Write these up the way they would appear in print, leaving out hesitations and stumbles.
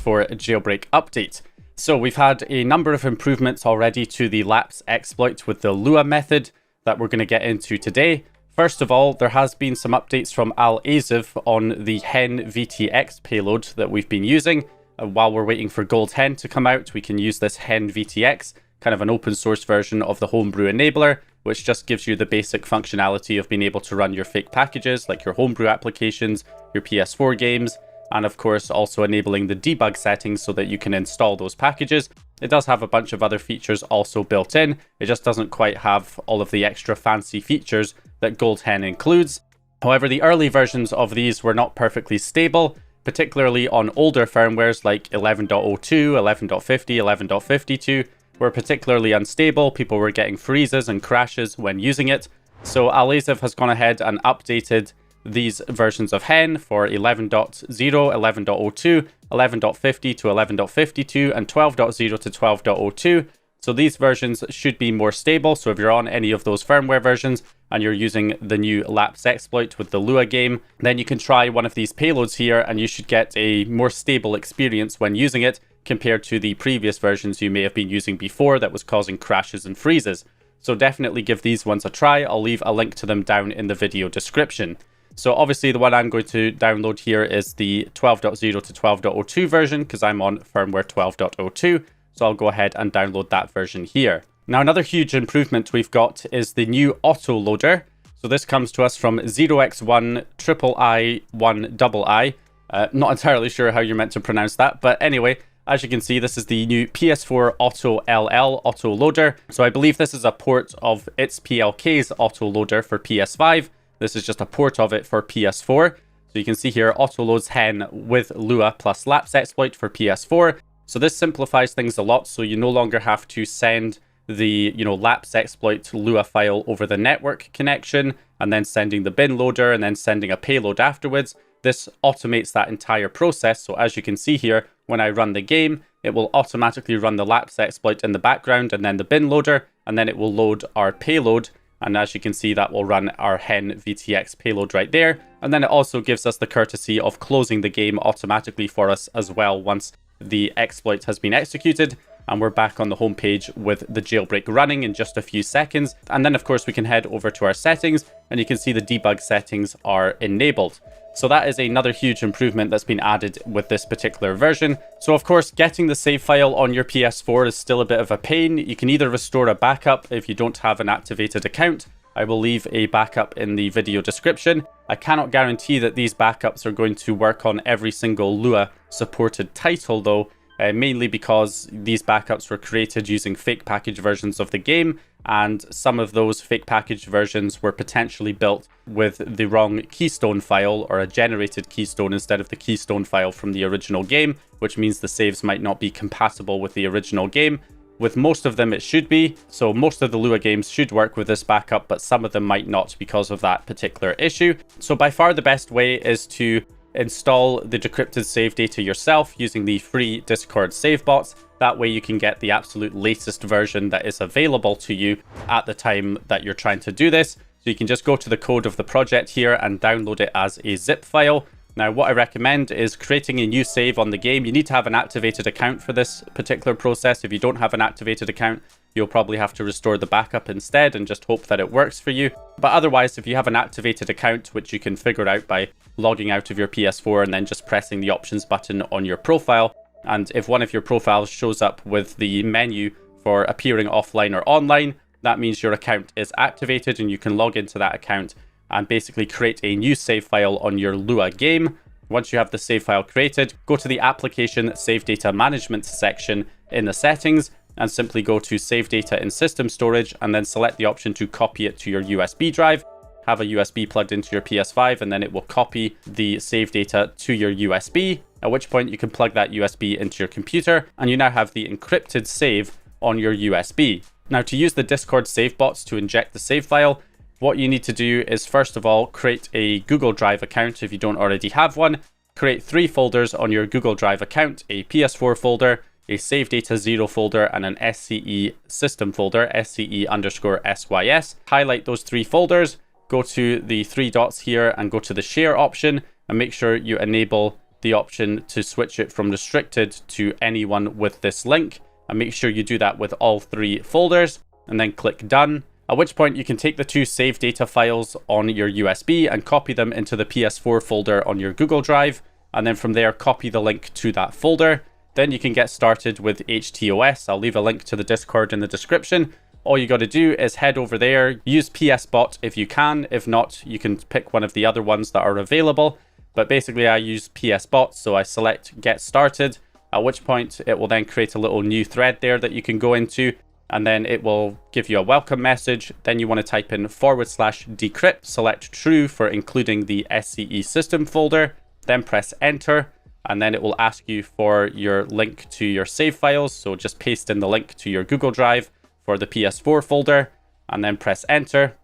PS4 jailbreak update. So we've had a number of improvements already to the lapse exploit with the Lua method that we're going to get into today. First of all, there has been some updates from AutoHEN on the HEN-vtx payload that we've been using. While we're waiting for AutoHEN to come out, we can use this HEN-vtx, kind of an open source version of the homebrew enabler, which just gives you the basic functionality of being able to run your fake packages like your homebrew applications, your PS4 games, and of course also enabling the debug settings so that you can install those packages. It does have a bunch of other features also built in. It just doesn't quite have all of the extra fancy features that AutoHEN includes. However, the early versions of these were not perfectly stable, particularly on older firmwares like 11.02, 11.50, 11.52 were particularly unstable. People were getting freezes and crashes when using it. So AutoHEN has gone ahead and updated these versions of HEN for 11.0, 11.02, 11.50 to 11.52, and 12.0 to 12.02. So these versions should be more stable. So if you're on any of those firmware versions and you're using the new lapse exploit with the Lua game, then you can try one of these payloads here and you should get a more stable experience when using it compared to the previous versions you may have been using before that was causing crashes and freezes. So definitely give these ones a try. I'll leave a link to them down in the video description. So obviously the one I'm going to download here is the 12.0 to 12.02 version because I'm on firmware 12.02. So I'll go ahead and download that version here. Now another huge improvement we've got is the new auto loader. So this comes to us from 0x1 1II. Not entirely sure how you're meant to pronounce that, but anyway, as you can see, this is the new PS4 Auto LL auto loader. So I believe this is a port of its PLK's auto loader for PS5. This is just a port of it for PS4. So you can see here, auto loads HEN with Lua plus lapse exploit for PS4. So this simplifies things a lot. So you no longer have to send the lapse exploit Lua file over the network connection and then sending the bin loader and then sending a payload afterwards. This automates that entire process. So as you can see here, when I run the game, it will automatically run the lapse exploit in the background and then the bin loader, and then it will load our payload. And as you can see, that will run our HEN-vtx payload right there. And then it also gives us the courtesy of closing the game automatically for us as well once the exploit has been executed. And we're back on the home page with the jailbreak running in just a few seconds. And then of course we can head over to our settings and you can see the debug settings are enabled. So that is another huge improvement that's been added with this particular version. So of course, getting the save file on your PS4 is still a bit of a pain. You can either restore a backup if you don't have an activated account. I will leave a backup in the video description. I cannot guarantee that these backups are going to work on every single Lua supported title though, mainly because these backups were created using fake package versions of the game, and some of those fake package versions were potentially built with the wrong keystone file or a generated keystone instead of the keystone file from the original game, which means the saves might not be compatible with the original game. With most of them it should be, so most of the Lua games should work with this backup, but some of them might not because of that particular issue. So by far the best way is to install the decrypted save data yourself using the free Discord save bots. That way you can get the absolute latest version that is available to you at the time that you're trying to do this. So you can just go to the code of the project here and download it as a zip file. Now what I recommend is creating a new save on the game. You need to have an activated account for this particular process. If you don't have an activated account, you'll probably have to restore the backup instead and just hope that it works for you. But otherwise, if you have an activated account, which you can figure out by logging out of your PS4 and then just pressing the options button on your profile, and if one of your profiles shows up with the menu for appearing offline or online, that means your account is activated and you can log into that account and basically create a new save file on your Lua game. Once you have the save file created, go to the application save data management section in the settings and simply go to save data in system storage and then select the option to copy it to your USB drive. Have a USB plugged into your PS5 and then it will copy the save data to your USB, at which point you can plug that USB into your computer and you now have the encrypted save on your USB. Now to use the Discord save bots to inject the save file, what you need to do is first of all create a Google Drive account if you don't already have one. Create 3 folders on your Google Drive account, a PS4 folder, a save data 0 folder, and an SCE system folder, SCE_SYS. Highlight those 3 folders, go to the 3 dots here and go to the share option and make sure you enable the option to switch it from restricted to anyone with this link, and make sure you do that with all 3 folders, and then click done. At which point you can take the 2 save data files on your USB and copy them into the PS4 folder on your Google Drive, and then from there copy the link to that folder. Then you can get started with HTOS. I'll leave a link to the Discord in the description. All you got to do is head over there, use PSBot if you can. If not, you can pick one of the other ones that are available. But basically I use PSBot, so I select get started, at which point it will then create a little new thread there that you can go into, and then it will give you a welcome message. Then you want to type in /decrypt, select true for including the SCE system folder, then press enter, and then it will ask you for your link to your save files. So just paste in the link to your Google Drive for the PS4 folder, and then press enter,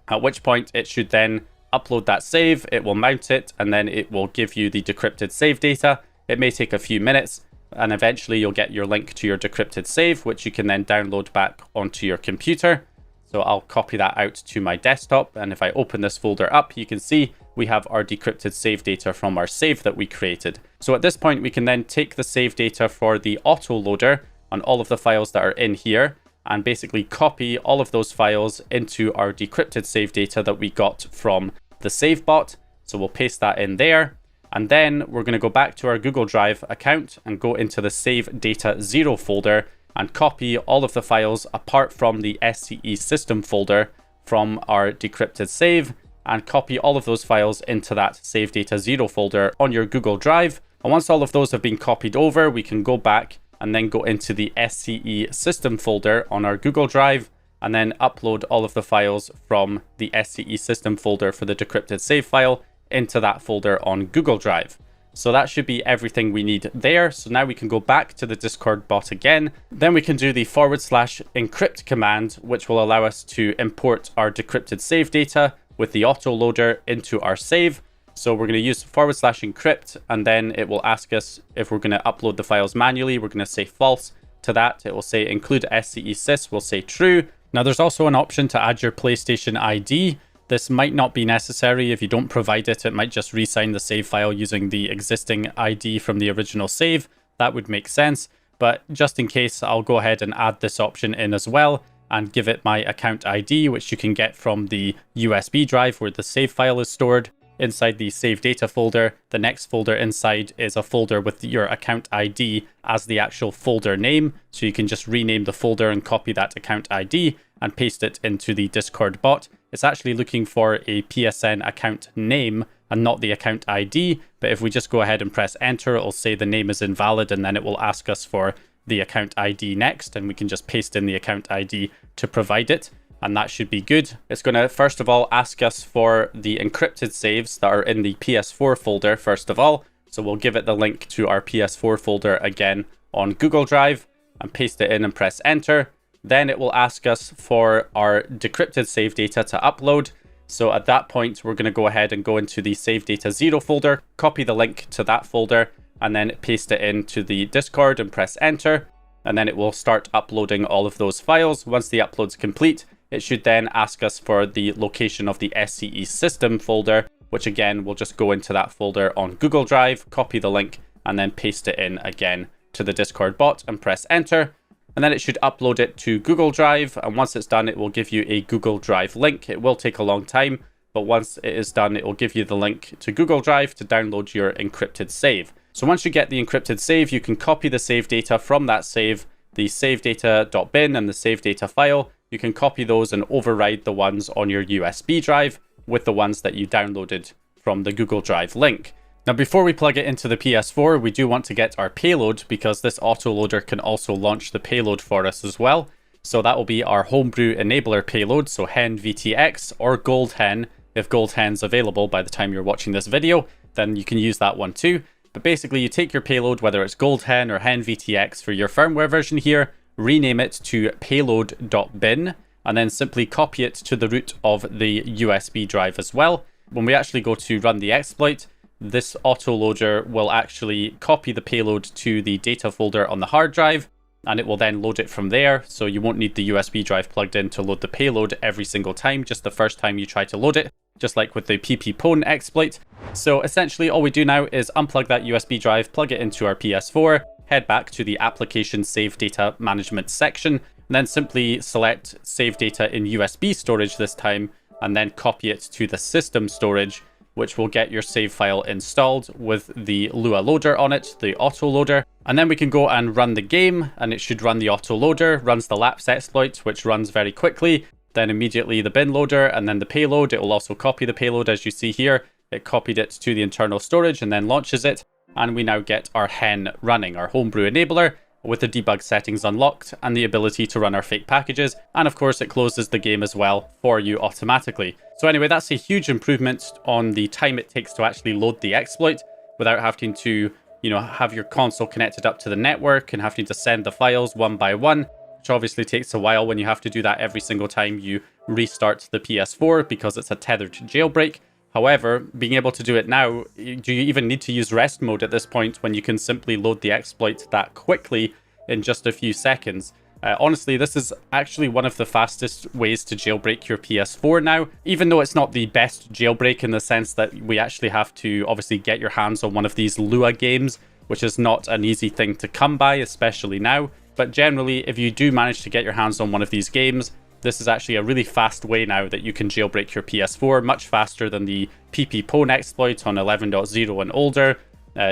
at which point it should then upload that save, it will mount it, and then it will give you the decrypted save data. It may take a few minutes, and eventually you'll get your link to your decrypted save, which you can then download back onto your computer. So I'll copy that out to my desktop, and if I open this folder up, you can see we have our decrypted save data from our save that we created. So at this point, we can then take the save data for the autoloader on all of the files that are in here, and basically copy all of those files into our decrypted save data that we got from the save bot. So we'll paste that in there. And then we're going to go back to our Google Drive account and go into the save data 0 folder and copy all of the files apart from the SCE system folder from our decrypted save, and copy all of those files into that save data 0 folder on your Google Drive. And once all of those have been copied over, we can go back and then go into the SCE system folder on our Google Drive, and then upload all of the files from the SCE system folder for the decrypted save file into that folder on Google Drive. So that should be everything we need there. So now we can go back to the Discord bot again. Then we can do the /encrypt command, which will allow us to import our decrypted save data with the autoloader into our save. So we're going to use /encrypt, and then it will ask us if we're going to upload the files manually. We're going to say false to that. It will say include SCE sys, we'll say true. Now there's also an option to add your PlayStation ID. This might not be necessary. If you don't provide it, it might just re-sign the save file using the existing ID from the original save. That would make sense. But just in case, I'll go ahead and add this option in as well and give it my account ID, which you can get from the USB drive where the save file is stored. Inside the save data folder, the next folder inside is a folder with your account ID as the actual folder name. So you can just rename the folder and copy that account ID and paste it into the Discord bot. It's actually looking for a PSN account name and not the account ID. But if we just go ahead and press enter, it'll say the name is invalid, and then it will ask us for the account ID next, and we can just paste in the account ID to provide it. And that should be good. It's going to first of all ask us for the encrypted saves that are in the PS4 folder first of all. So we'll give it the link to our PS4 folder again on Google Drive and paste it in and press enter. Then it will ask us for our decrypted save data to upload. So at that point, we're going to go ahead and go into the save data 0 folder, copy the link to that folder, and then paste it into the Discord and press enter. And then it will start uploading all of those files. Once the upload's complete, it should then ask us for the location of the SCE system folder, which again, we'll just go into that folder on Google Drive, copy the link, and then paste it in again to the Discord bot and press enter. And then it should upload it to Google Drive. And once it's done, it will give you a Google Drive link. It will take a long time, but once it is done, it will give you the link to Google Drive to download your encrypted save. So once you get the encrypted save, you can copy the save data from that save, the save data.bin and the save data file. You can copy those and override the ones on your USB drive with the ones that you downloaded from the Google Drive link. Now, before we plug it into the PS4, we do want to get our payload, because this autoloader can also launch the payload for us as well. So that will be our homebrew enabler payload, so HEN-vtx or GoldHEN. If GoldHEN's available by the time you're watching this video, then you can use that one too. But basically, you take your payload, whether it's GoldHEN or HEN-vtx for your firmware version here, rename it to payload.bin, and then simply copy it to the root of the USB drive as well. When we actually go to run the exploit, this autoloader will actually copy the payload to the data folder on the hard drive, and it will then load it from there. So you won't need the USB drive plugged in to load the payload every single time, just the first time you try to load it. just like with the pp-pwn exploit. So essentially all we do now is unplug that USB drive, plug it into our PS4, head back to the application save data management section, and then simply select save data in USB storage this time, and then copy it to the system storage, which will get your save file installed with the Lua loader on it, the autoloader. And then we can go and run the game, and it should run the autoloader, runs the lapse exploit, which runs very quickly, then immediately the bin loader, and then the payload. It will also copy the payload, as you see here. It copied it to the internal storage and then launches it. And we now get our HEN running, our homebrew enabler, with the debug settings unlocked and the ability to run our fake packages. And of course, it closes the game as well for you automatically. So anyway, that's a huge improvement on the time it takes to actually load the exploit without having to, have your console connected up to the network and having to send the files one by one, which obviously takes a while when you have to do that every single time you restart the PS4 because it's a tethered jailbreak. However, being able to do it now, do you even need to use rest mode at this point when you can simply load the exploit that quickly in just a few seconds? Honestly, this is actually one of the fastest ways to jailbreak your PS4 now, even though it's not the best jailbreak in the sense that we actually have to obviously get your hands on one of these Lua games, which is not an easy thing to come by, especially now. But generally, if you do manage to get your hands on one of these games, this is actually a really fast way now that you can jailbreak your PS4, much faster than the pp-pwn exploit on 11.0 and older,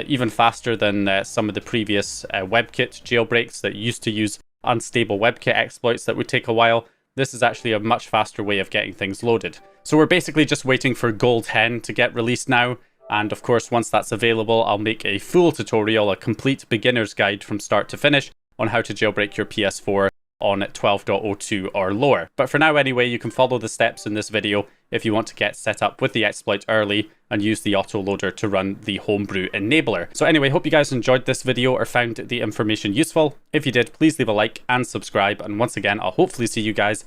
even faster than some of the previous WebKit jailbreaks that used to use unstable WebKit exploits that would take a while. This is actually a much faster way of getting things loaded. So we're basically just waiting for Gold Hen to get released now. And of course, once that's available, I'll make a full tutorial, a complete beginner's guide from start to finish on how to jailbreak your PS4 on 12.02 or lower. But for now anyway, you can follow the steps in this video if you want to get set up with the exploit early and use the autoloader to run the homebrew enabler. So anyway, hope you guys enjoyed this video or found the information useful. If you did, please leave a like and subscribe. And once again, I'll hopefully see you guys